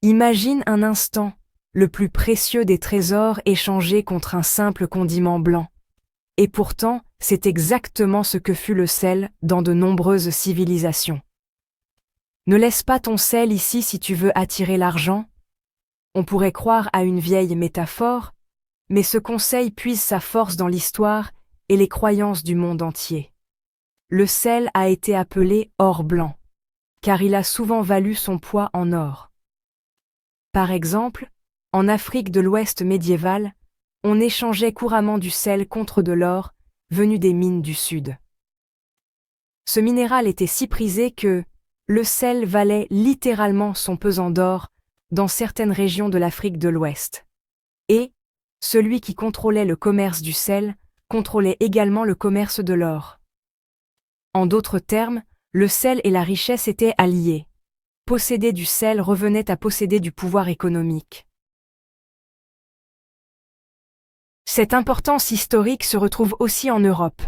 Imagine un instant, le plus précieux des trésors échangé contre un simple condiment blanc. Et pourtant, c'est exactement ce que fut le sel dans de nombreuses civilisations. Ne laisse pas ton sel ici si tu veux attirer l'argent. On pourrait croire à une vieille métaphore, mais ce conseil puise sa force dans l'histoire et les croyances du monde entier. Le sel a été appelé or blanc, car il a souvent valu son poids en or. Par exemple, en Afrique de l'Ouest médiévale, on échangeait couramment du sel contre de l'or, venu des mines du Sud. Ce minéral était si prisé que le sel valait littéralement son pesant d'or dans certaines régions de l'Afrique de l'Ouest. Et celui qui contrôlait le commerce du sel contrôlait également le commerce de l'or. En d'autres termes, le sel et la richesse étaient alliés. Posséder du sel revenait à posséder du pouvoir économique. Cette importance historique se retrouve aussi en Europe.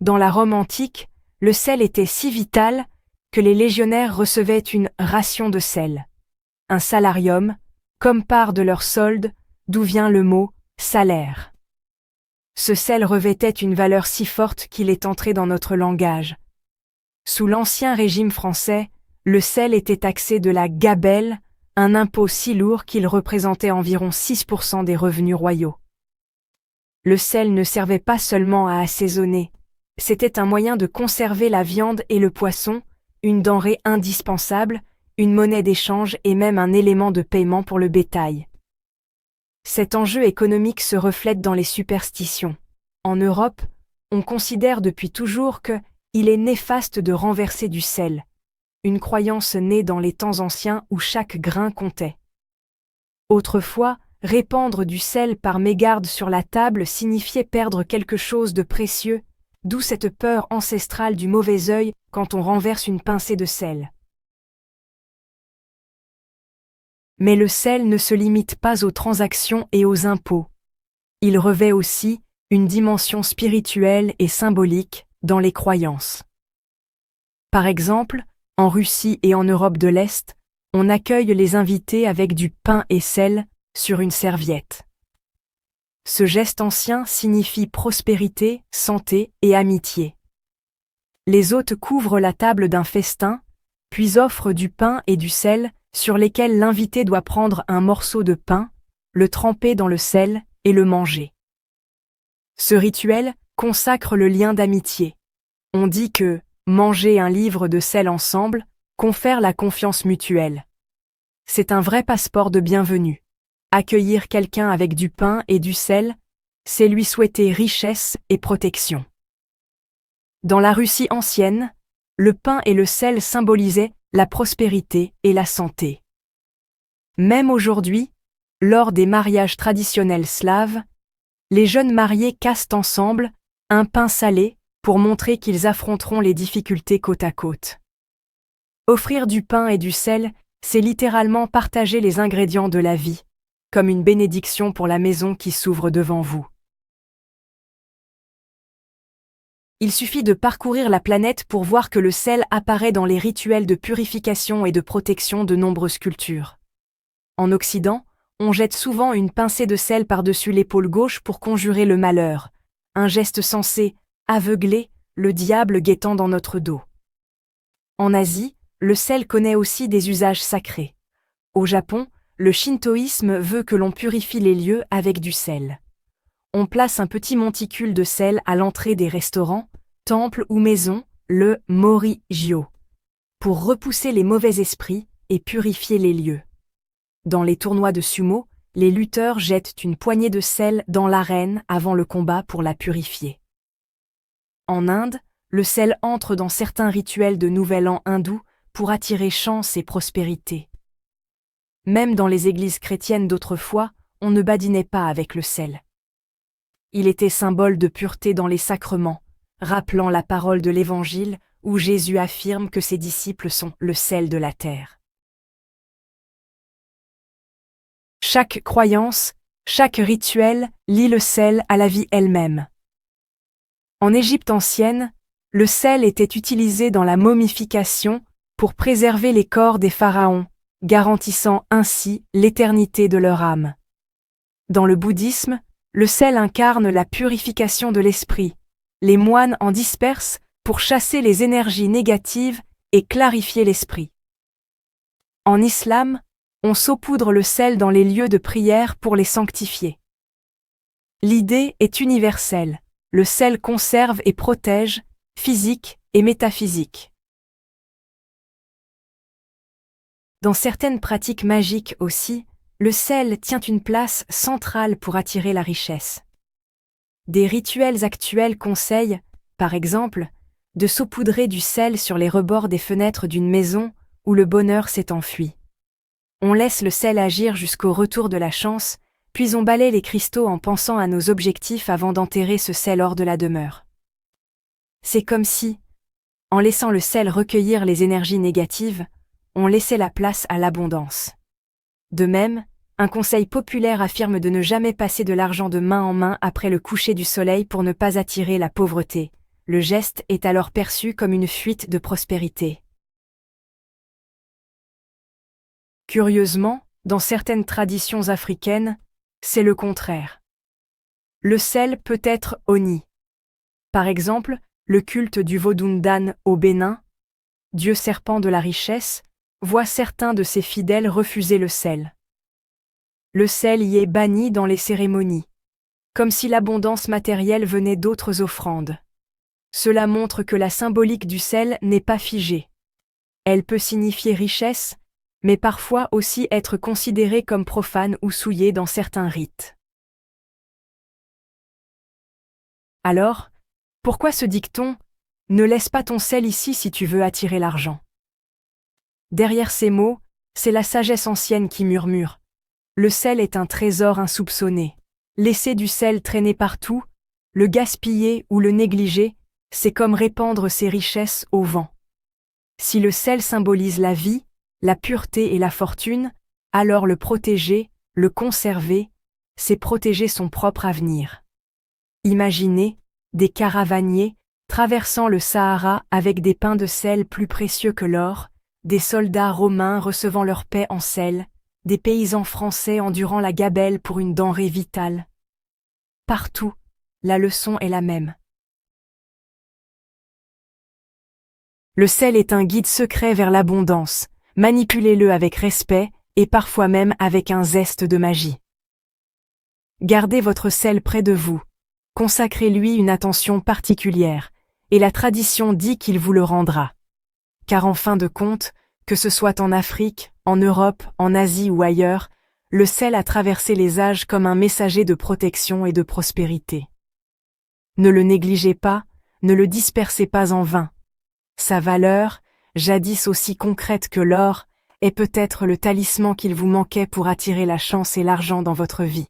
Dans la Rome antique, le sel était si vital que les légionnaires recevaient une ration de sel, un salarium, comme part de leur solde, d'où vient le mot salaire. Ce sel revêtait une valeur si forte qu'il est entré dans notre langage. Sous l'Ancien Régime français, le sel était taxé de la gabelle, un impôt si lourd qu'il représentait environ 6% des revenus royaux. Le sel ne servait pas seulement à assaisonner, c'était un moyen de conserver la viande et le poisson, une denrée indispensable, une monnaie d'échange et même un élément de paiement pour le bétail. Cet enjeu économique se reflète dans les superstitions. En Europe, on considère depuis toujours qu'il est néfaste de renverser du sel, une croyance née dans les temps anciens où chaque grain comptait. Autrefois, répandre du sel par mégarde sur la table signifiait perdre quelque chose de précieux, d'où cette peur ancestrale du mauvais œil quand on renverse une pincée de sel. Mais le sel ne se limite pas aux transactions et aux impôts. Il revêt aussi une dimension spirituelle et symbolique dans les croyances. Par exemple, en Russie et en Europe de l'Est, on accueille les invités avec du pain et sel sur une serviette. Ce geste ancien signifie prospérité, santé et amitié. Les hôtes couvrent la table d'un festin, puis offrent du pain et du sel sur lesquels l'invité doit prendre un morceau de pain, le tremper dans le sel et le manger. Ce rituel consacre le lien d'amitié. On dit que manger un livre de sel ensemble confère la confiance mutuelle. C'est un vrai passeport de bienvenue. Accueillir quelqu'un avec du pain et du sel, c'est lui souhaiter richesse et protection. Dans la Russie ancienne, le pain et le sel symbolisaient la prospérité et la santé. Même aujourd'hui, lors des mariages traditionnels slaves, les jeunes mariés cassent ensemble un pain salé pour montrer qu'ils affronteront les difficultés côte à côte. Offrir du pain et du sel, c'est littéralement partager les ingrédients de la vie, comme une bénédiction pour la maison qui s'ouvre devant vous. Il suffit de parcourir la planète pour voir que le sel apparaît dans les rituels de purification et de protection de nombreuses cultures. En Occident, on jette souvent une pincée de sel par-dessus l'épaule gauche pour conjurer le malheur, un geste censé aveugler le diable guettant dans notre dos. En Asie, le sel connaît aussi des usages sacrés. Au Japon, le shintoïsme veut que l'on purifie les lieux avec du sel. On place un petit monticule de sel à l'entrée des restaurants, temples ou maisons, le mori-jyo, pour repousser les mauvais esprits et purifier les lieux. Dans les tournois de sumo, les lutteurs jettent une poignée de sel dans l'arène avant le combat pour la purifier. En Inde, le sel entre dans certains rituels de Nouvel An hindou pour attirer chance et prospérité. Même dans les églises chrétiennes d'autrefois, on ne badinait pas avec le sel. Il était symbole de pureté dans les sacrements, rappelant la parole de l'Évangile où Jésus affirme que ses disciples sont le sel de la terre. Chaque croyance, chaque rituel lie le sel à la vie elle-même. En Égypte ancienne, le sel était utilisé dans la momification pour préserver les corps des pharaons, garantissant ainsi l'éternité de leur âme. Dans le bouddhisme, le sel incarne la purification de l'esprit. Les moines en dispersent pour chasser les énergies négatives et clarifier l'esprit. En islam, on saupoudre le sel dans les lieux de prière pour les sanctifier. L'idée est universelle. Le sel conserve et protège, physique et métaphysique. Dans certaines pratiques magiques aussi, le sel tient une place centrale pour attirer la richesse. Des rituels actuels conseillent, par exemple, de saupoudrer du sel sur les rebords des fenêtres d'une maison où le bonheur s'est enfui. On laisse le sel agir jusqu'au retour de la chance, puis on balaie les cristaux en pensant à nos objectifs avant d'enterrer ce sel hors de la demeure. C'est comme si, en laissant le sel recueillir les énergies négatives, on laissait la place à l'abondance. De même, un conseil populaire affirme de ne jamais passer de l'argent de main en main après le coucher du soleil pour ne pas attirer la pauvreté. Le geste est alors perçu comme une fuite de prospérité. Curieusement, dans certaines traditions africaines, c'est le contraire. Le sel peut être honni. Par exemple, le culte du Vodundan au Bénin, dieu serpent de la richesse, voit certains de ses fidèles refuser le sel. Le sel y est banni dans les cérémonies, comme si l'abondance matérielle venait d'autres offrandes. Cela montre que la symbolique du sel n'est pas figée. Elle peut signifier richesse, mais parfois aussi être considérée comme profane ou souillée dans certains rites. Alors, pourquoi ce dicton « Ne laisse pas ton sel ici si tu veux attirer l'argent » ? Derrière ces mots, c'est la sagesse ancienne qui murmure. Le sel est un trésor insoupçonné. Laisser du sel traîner partout, le gaspiller ou le négliger, c'est comme répandre ses richesses au vent. Si le sel symbolise la vie, la pureté et la fortune, alors le protéger, le conserver, c'est protéger son propre avenir. Imaginez des caravaniers traversant le Sahara avec des pains de sel plus précieux que l'or, des soldats romains recevant leur paix en sel, des paysans français endurant la gabelle pour une denrée vitale. Partout, la leçon est la même. Le sel est un guide secret vers l'abondance. Manipulez-le avec respect et parfois même avec un zeste de magie. Gardez votre sel près de vous. Consacrez-lui une attention particulière, et la tradition dit qu'il vous le rendra. Car en fin de compte, que ce soit en Afrique, en Europe, en Asie ou ailleurs, le sel a traversé les âges comme un messager de protection et de prospérité. Ne le négligez pas, ne le dispersez pas en vain. Sa valeur, jadis aussi concrète que l'or, est peut-être le talisman qu'il vous manquait pour attirer la chance et l'argent dans votre vie.